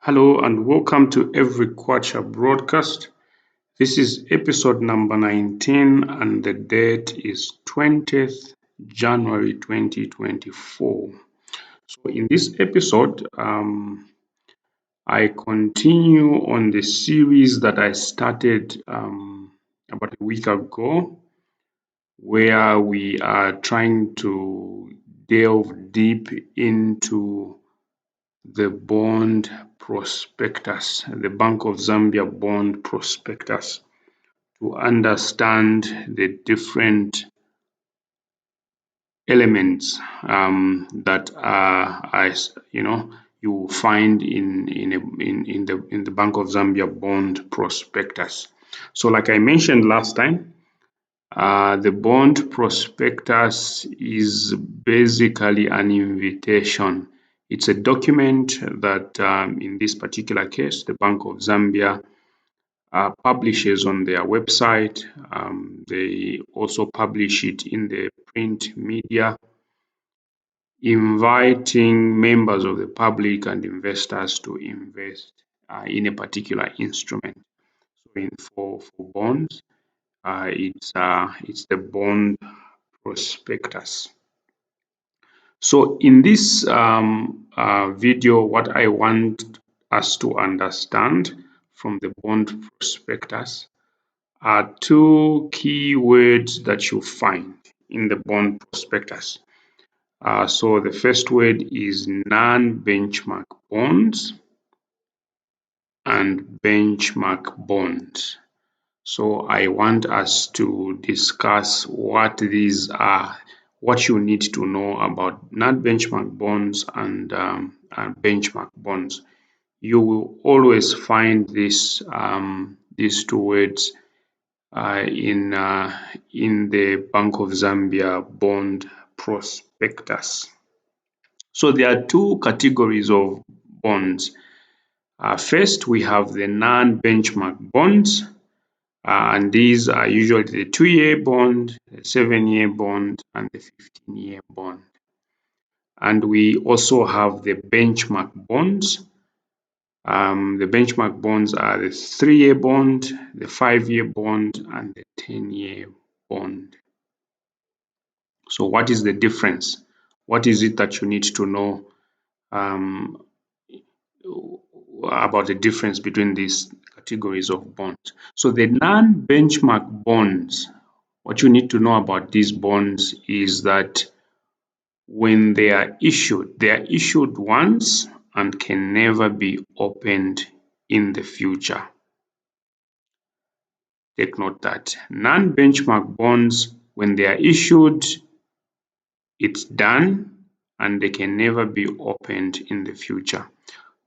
Hello and welcome to Every Quarter broadcast. This is episode number 19 and the date is 20th January 2024. So in this episode, I continue on the series that I started about a week ago, where we are trying to delve deep into the bond prospectus, the Bank of Zambia bond prospectus, to understand the different elements that are, you find in the Bank of Zambia bond prospectus. So, like I mentioned last time, the bond prospectus is basically an invitation. It's a document that, in this particular case, the Bank of Zambia publishes on their website. They also publish it in the print media, inviting members of the public and investors to invest in a particular instrument. So, for bonds, it's the bond prospectus. So in this video, what I want us to understand from the bond prospectus are two key words that you find in the bond prospectus. So the first word is non-benchmark bonds and benchmark bonds. So I want us to discuss what these are, what you need to know about non-benchmark bonds and benchmark bonds. You will always find these two words in the Bank of Zambia bond prospectus. So there are two categories of bonds. First, we have the non-benchmark bonds. And these are usually the 2-year bond, the 7-year bond, and the 15-year bond. And we also have the benchmark bonds. The benchmark bonds are the 3-year bond, the 5-year bond, and the 10-year bond. So what is the difference? What is it that you need to know about the difference between these categories of bonds? So the non-benchmark bonds, what you need to know about these bonds is that when they are issued once and can never be opened in the future. Take note that non-benchmark bonds, when they are issued, it's done and they can never be opened in the future.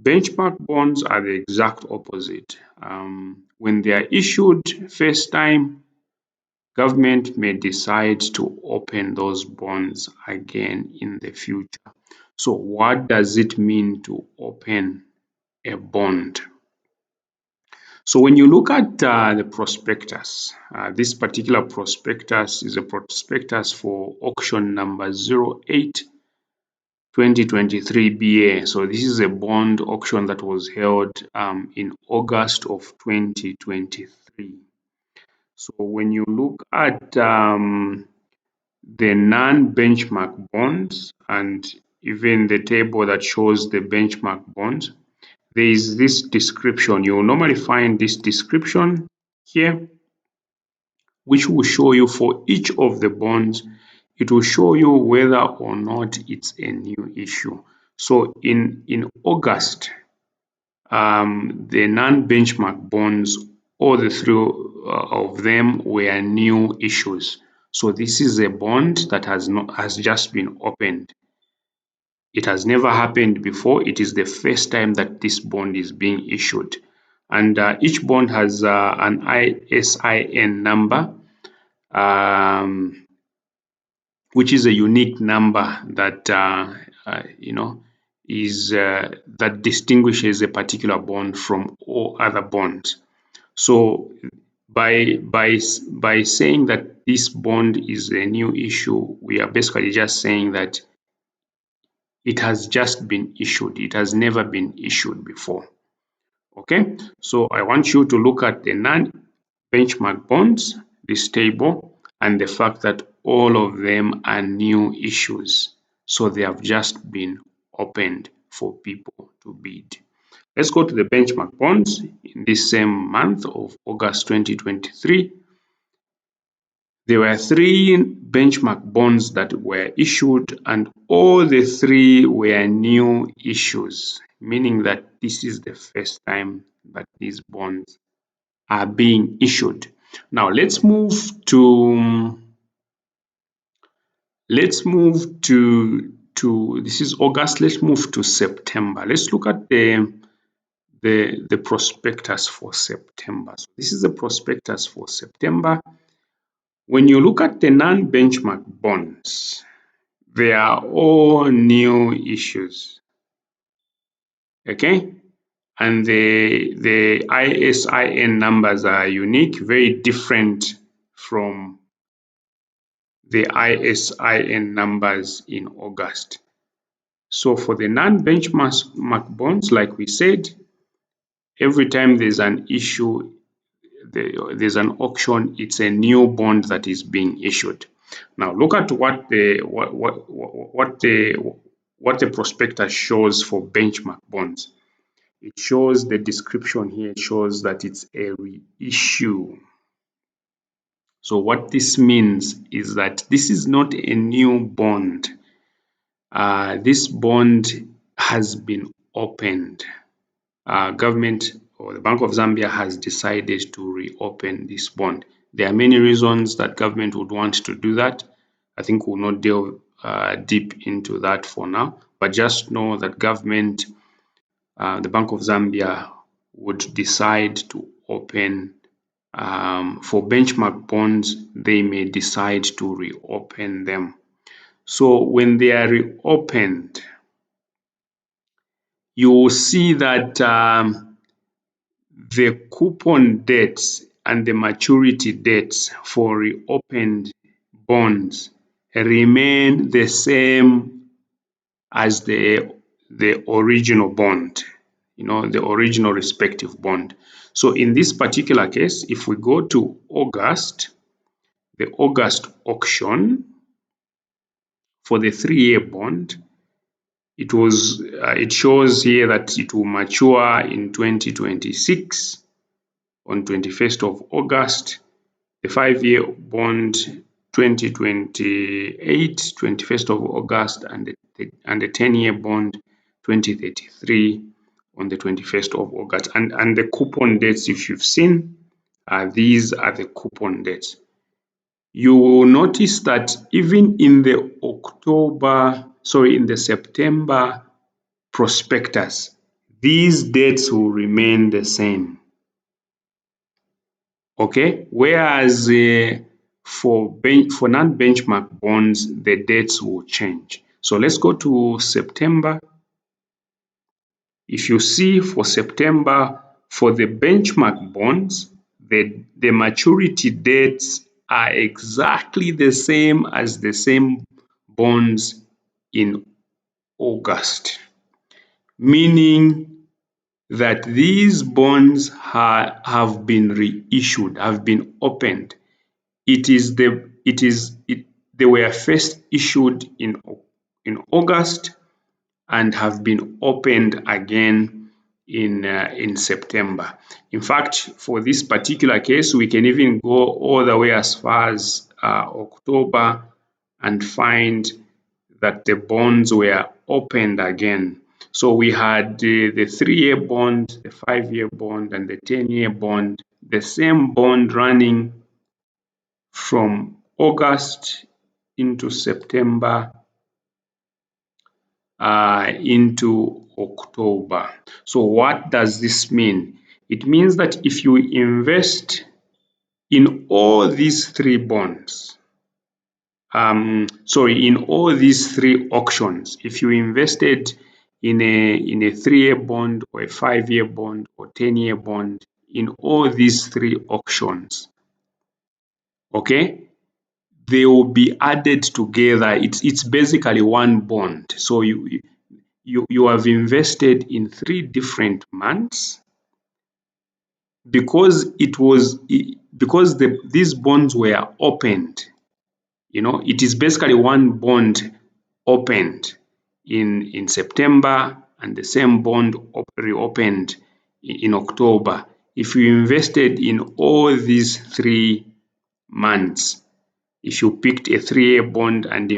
Benchmark bonds are the exact opposite. When they are issued first time, government may decide to open those bonds again in the future. So what does it mean to open a bond? So when you look at the prospectus, this particular prospectus is a prospectus for auction number 08 2023 BA. So this is a bond auction that was held in August of 2023. So when you look at the non-benchmark bonds and even the table that shows the benchmark bonds, there is this description. You will normally find this description here, which will show you for each of the bonds, it will show you whether or not it's a new issue. So in August, the non-benchmark bonds, all the three of them were new issues. So this is a bond that has just been opened. It has never happened before. It is the first time that this bond is being issued. And each bond has an ISIN number, which is a unique number that that distinguishes a particular bond from all other bonds. So by saying that this bond is a new issue, we are basically just saying that it has just been issued. It has never been issued before. Okay, so I want you to look at the non-benchmark bonds, this table, and the fact that all of them are new issues. So they have just been opened for people to bid. Let's go to the benchmark bonds in this same month of August 2023. There were three benchmark bonds that were issued, and all the three were new issues, meaning that this is the first time that these bonds are being issued. Now let's move to this is August. Let's move to September. Let's look at the prospectus for September. So this is the prospectus for September. When you look at the non-benchmark bonds, they are all new issues. Okay? And the ISIN numbers are unique, very different from the ISIN numbers in August. So for the non-benchmark bonds, like we said, every time there's an issue, there's an auction, it's a new bond that is being issued. Now look at what the prospectus shows for benchmark bonds. It shows the description here, it shows that it's a reissue. So what this means is that this is not a new bond. This bond has been opened. Government or the Bank of Zambia has decided to reopen this bond. There are many reasons that government would want to do that. I think we'll not delve deep into that for now, but just know that government, the Bank of Zambia, would decide to open for benchmark bonds. They may decide to reopen them. So when they are reopened, you will see that the coupon dates and the maturity dates for reopened bonds remain the same as the original bond, the original respective bond. So in this particular case, if we go to August, the August auction for the 3-year bond, it shows here that it will mature in 2026 on 21st of August. The 5-year bond 2028, 21st of August, and the 10-year bond 2033 on the 21st of August. And the coupon dates, if you've seen, these are the coupon dates. You will notice that even in the September prospectus, these dates will remain the same. Okay, whereas for non-benchmark bonds, the dates will change. So let's go to September. If you see for September, for the benchmark bonds, the maturity dates are exactly the same as the same bonds in August, meaning that these bonds have been reissued, have been opened. They were first issued in August and have been opened again in September. In fact, for this particular case, we can even go all the way as far as October and find that the bonds were opened again. So we had the 3-year bond, the 5-year bond, and the 10-year bond, the same bond running from August into September into October. So what does this mean? It means that if you invest in all these three bonds, in all these three auctions, if you invested in a 3-year bond or a 5-year bond or 10-year bond in all these three auctions, okay, they will be added together. It's basically one bond. So you have invested in 3 different months, because these bonds were opened. It is basically one bond opened in September, and the same bond reopened in October. If you invested in all these 3 months, if you picked a 3-year bond and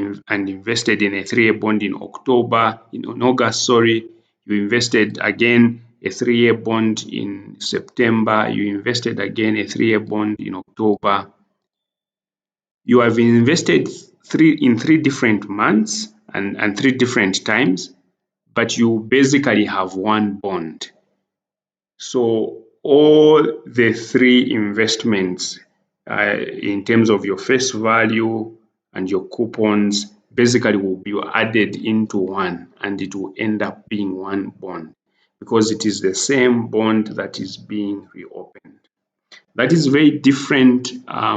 invested in a 3-year bond in August, sorry, you invested again a 3-year bond in September, you invested again a 3-year bond in October, you have invested in 3 different months and 3 different times, but you basically have one bond. So all the 3 investments, in terms of your face value and your coupons, basically will be added into one, and it will end up being one bond because it is the same bond that is being reopened. That is very different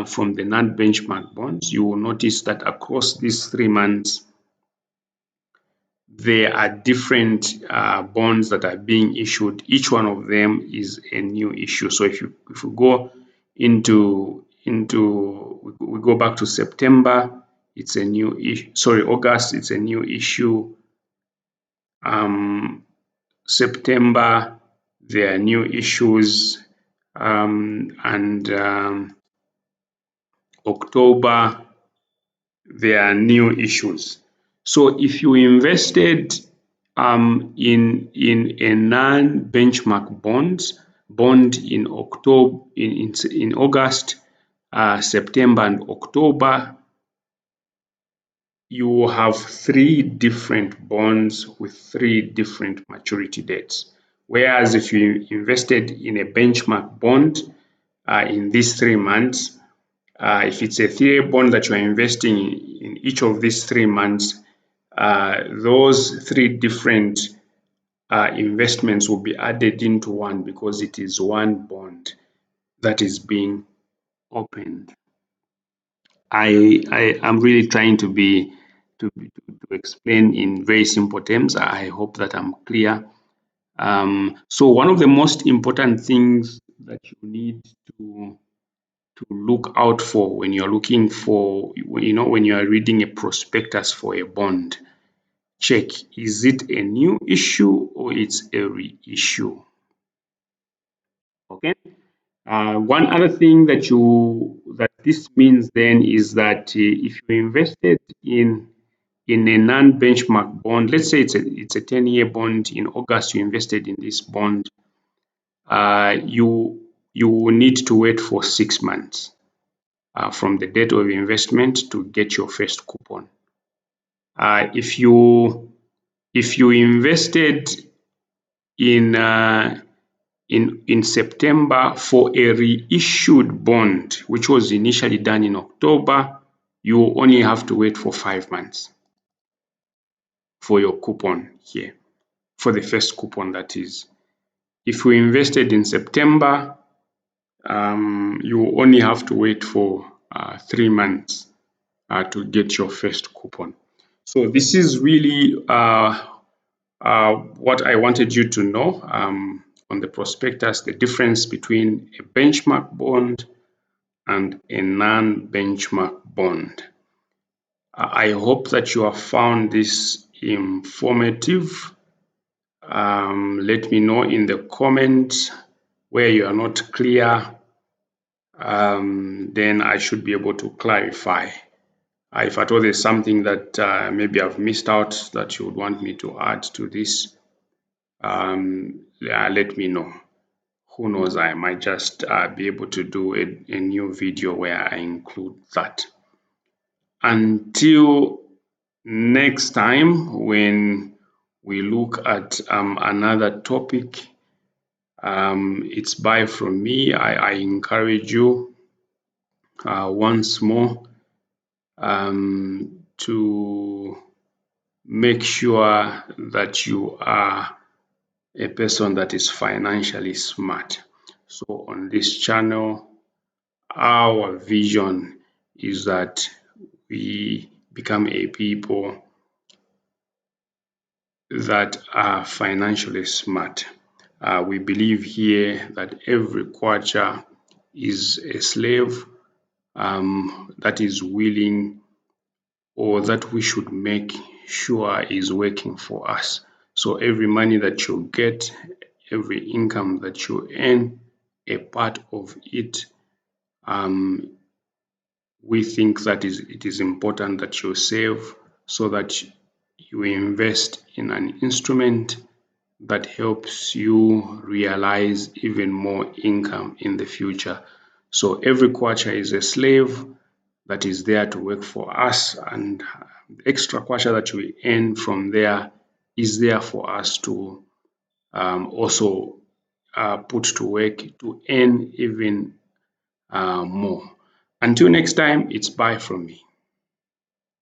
from the non-benchmark bonds. You will notice that across these 3 months, there are different bonds that are being issued. Each one of them is a new issue. So if we go we go back to September, it's a new issue. Sorry, August, it's a new issue. September, there are new issues, and October, there are new issues. So if you invested in a non-benchmark bond in August, September, and October, you will have 3 different bonds with 3 different maturity dates. Whereas if you invested in a benchmark bond in these 3 months, if it's a 3-year bond that you are investing in each of these 3 months, those 3 different investments will be added into one because it is one bond that is being opened. I am really trying to explain in very simple terms. I hope that I'm clear. So one of the most important things that you need to look out for when you're looking for, when you are reading a prospectus for a bond, check, is it a new issue or it's a reissue? Okay. One other thing that this means then is that if you invested in a non-benchmark bond, let's say it's a 10-year bond, in August you invested in this bond, you will need to wait for 6 months from the date of investment to get your first coupon. If you invested in September for a reissued bond, which was initially done in October, you only have to wait for 5 months for your coupon here, for the first coupon, that is. If you invested in September, you only have to wait for 3 months to get your first coupon. So this is really what I wanted you to know on the prospectus, the difference between a benchmark bond and a non-benchmark bond. I hope that you have found this informative. Let me know in the comments where you are not clear. Then I should be able to clarify. If at all there's something that maybe I've missed out that you would want me to add to this, let me know. Who knows, I might just be able to do a new video where I include that. Until next time, when we look at another topic, it's bye from me. I encourage you once more to make sure that you are a person that is financially smart. So on this channel, our vision is that we become a people that are financially smart. We believe here that every kwacha is a slave that is willing, or that we should make sure is working for us. So every money that you get, every income that you earn, a part of it, we think that it is important that you save, so that you invest in an instrument that helps you realize even more income in the future. So every kwacha is a slave that is there to work for us, and the extra kwacha that we earn from there is there for us to also put to work to earn even more. Until next time, it's bye from me.